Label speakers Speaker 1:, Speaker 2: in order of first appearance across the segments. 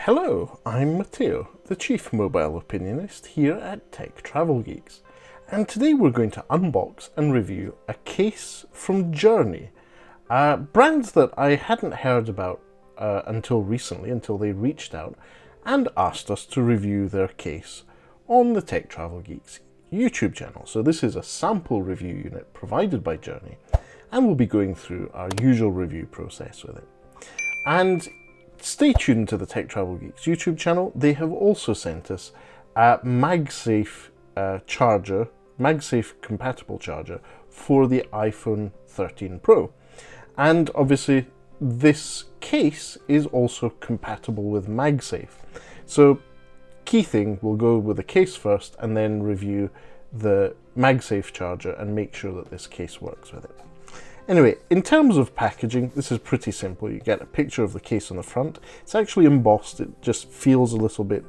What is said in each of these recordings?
Speaker 1: Hello, I'm Matteo, the Chief Mobile Opinionist here at Tech Travel Geeks, and today we're going to unbox and review a case from Journey, a brand that I hadn't heard about until recently, until they reached out and asked us to review their case on the Tech Travel Geeks YouTube channel. So this is a sample review unit provided by Journey, and we'll be going through our usual review process with it. And stay tuned to the Tech Travel Geeks YouTube channel. They have also sent us a MagSafe charger, MagSafe compatible charger for the iPhone 13 Pro. And obviously this case is also compatible with MagSafe. So key thing, we'll go with the case first and then review the MagSafe charger and make sure that this case works with it. Anyway, in terms of packaging, this is pretty simple. You get a picture of the case on the front. It's actually embossed. It just feels a little bit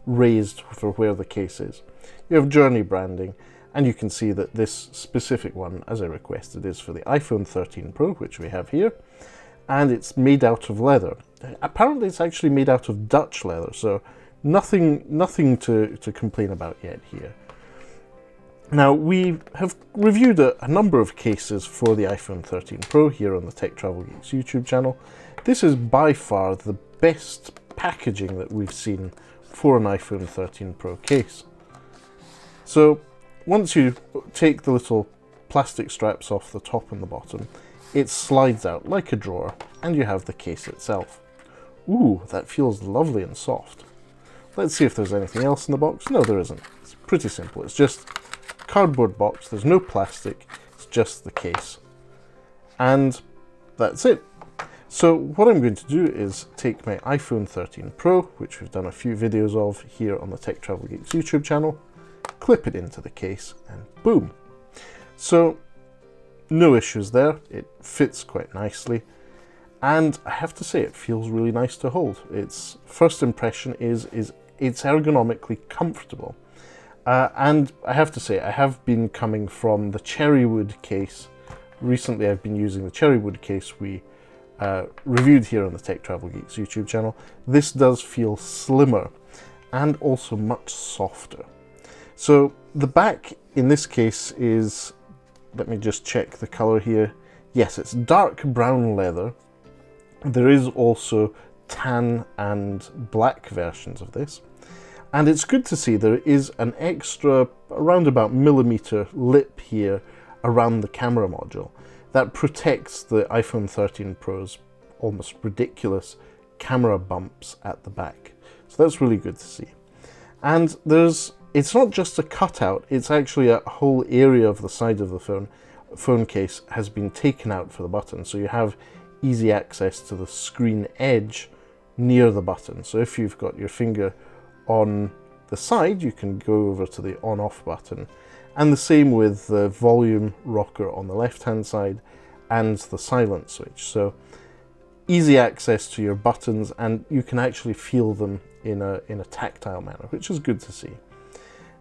Speaker 1: raised for where the case is. You have Journey branding, and you can see that this specific one, as I requested, is for the iPhone 13 Pro, which we have here, and it's made out of leather. Apparently it's actually made out of Dutch leather, so nothing to complain about yet here. Now, we have reviewed a number of cases for the iPhone 13 Pro here on the Tech Travel Geeks YouTube channel. This is by far the best packaging that we've seen for an iPhone 13 Pro case. So once you take the little plastic straps off the top and the bottom, it slides out like a drawer and you have the case itself. Ooh, that feels lovely and soft. Let's see if there's anything else in the box. No, there isn't. It's pretty simple. It's just cardboard box, there's no plastic, it's just the case. And that's it. So what I'm going to do is take my iPhone 13 Pro, which we've done a few videos of here on the Tech Travel Geeks YouTube channel, clip it into the case, and boom. So no issues there, it fits quite nicely. And I have to say, it feels really nice to hold. Its first impression is it's ergonomically comfortable. And I have to say, I have been coming from the cherrywood case. Recently I've been using the cherrywood case we reviewed here on the Tech Travel Geeks YouTube channel. This does feel slimmer and also much softer. So the back in this case is, let me just check the color here. Yes, it's dark brown leather. There is also tan and black versions of this. And it's good to see there is an extra around about millimeter lip here around the camera module that protects the iPhone 13 Pro's almost ridiculous camera bumps at the back. So that's really good to see. And it's not just a cutout, it's actually a whole area of the side of the phone case has been taken out for the button. So you have easy access to the screen edge near the button. So if you've got your finger on the side, you can go over to the on-off button, and the same with the volume rocker on the left-hand side and the silent switch. So easy access to your buttons, and you can actually feel them in a tactile manner, which is good to see.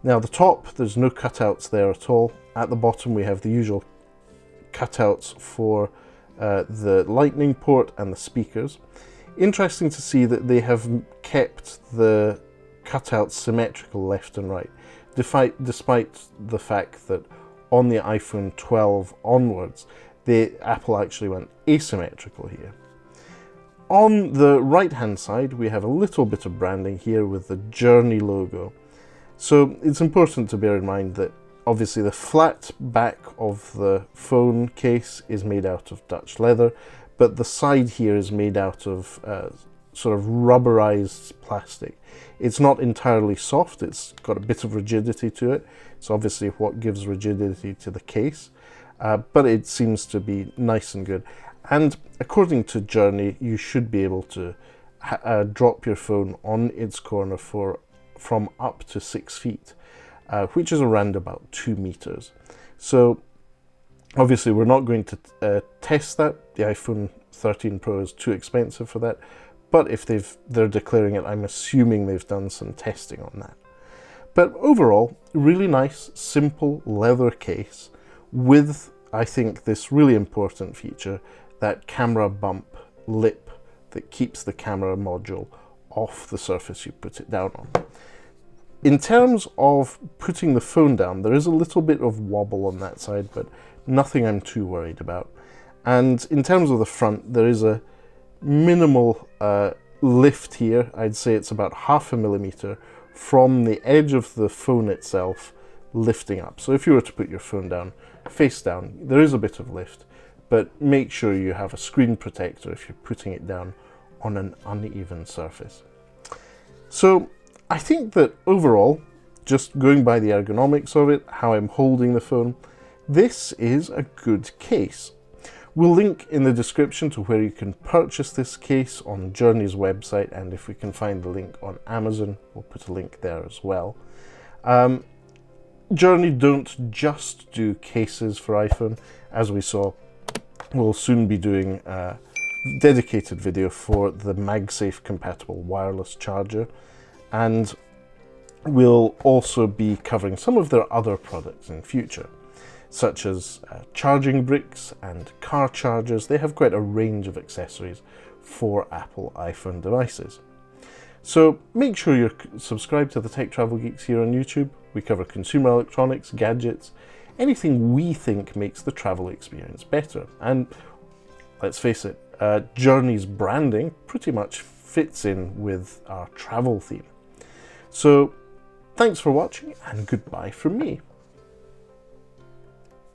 Speaker 1: Now the top, there's no cutouts there at all. At the bottom we have the usual cutouts for the lightning port and the speakers. Interesting to see that they have kept the cutouts symmetrical left and right, despite the fact that on the iPhone 12 onwards, Apple actually went asymmetrical here. On the right hand side, we have a little bit of branding here with the Journey logo. So it's important to bear in mind that obviously the flat back of the phone case is made out of Dutch leather, but the side here is made out of sort of rubberized plastic. It's not entirely soft, it's got a bit of rigidity to it. It's obviously what gives rigidity to the case, but it seems to be nice and good. And according to Journey, you should be able to drop your phone on its corner from up to 6 feet, which is around about 2 meters. So obviously we're not going to test that. The iPhone 13 Pro is too expensive for that. But if they're declaring it, I'm assuming they've done some testing on that. But overall, really nice, simple leather case with, I think, this really important feature, that camera bump lip that keeps the camera module off the surface you put it down on. In terms of putting the phone down, there is a little bit of wobble on that side, but nothing I'm too worried about. And in terms of the front, there is a minimal lift here. I'd say it's about 0.5 millimeter from the edge of the phone itself lifting up. So if you were to put your phone down, face down, there is a bit of lift, but make sure you have a screen protector if you're putting it down on an uneven surface. So I think that overall, just going by the ergonomics of it, how I'm holding the phone, this is a good case. We'll link in the description to where you can purchase this case on Journey's website, and if we can find the link on Amazon, we'll put a link there as well. Journey don't just do cases for iPhone. As we saw, we'll soon be doing a dedicated video for the MagSafe compatible wireless charger, and we'll also be covering some of their other products in future, such as charging bricks and car chargers. They have quite a range of accessories for Apple iPhone devices. So make sure you're subscribed to the Tech Travel Geeks here on YouTube. We cover consumer electronics, gadgets, anything we think makes the travel experience better. And let's face it, Journey's branding pretty much fits in with our travel theme. So thanks for watching, and goodbye from me.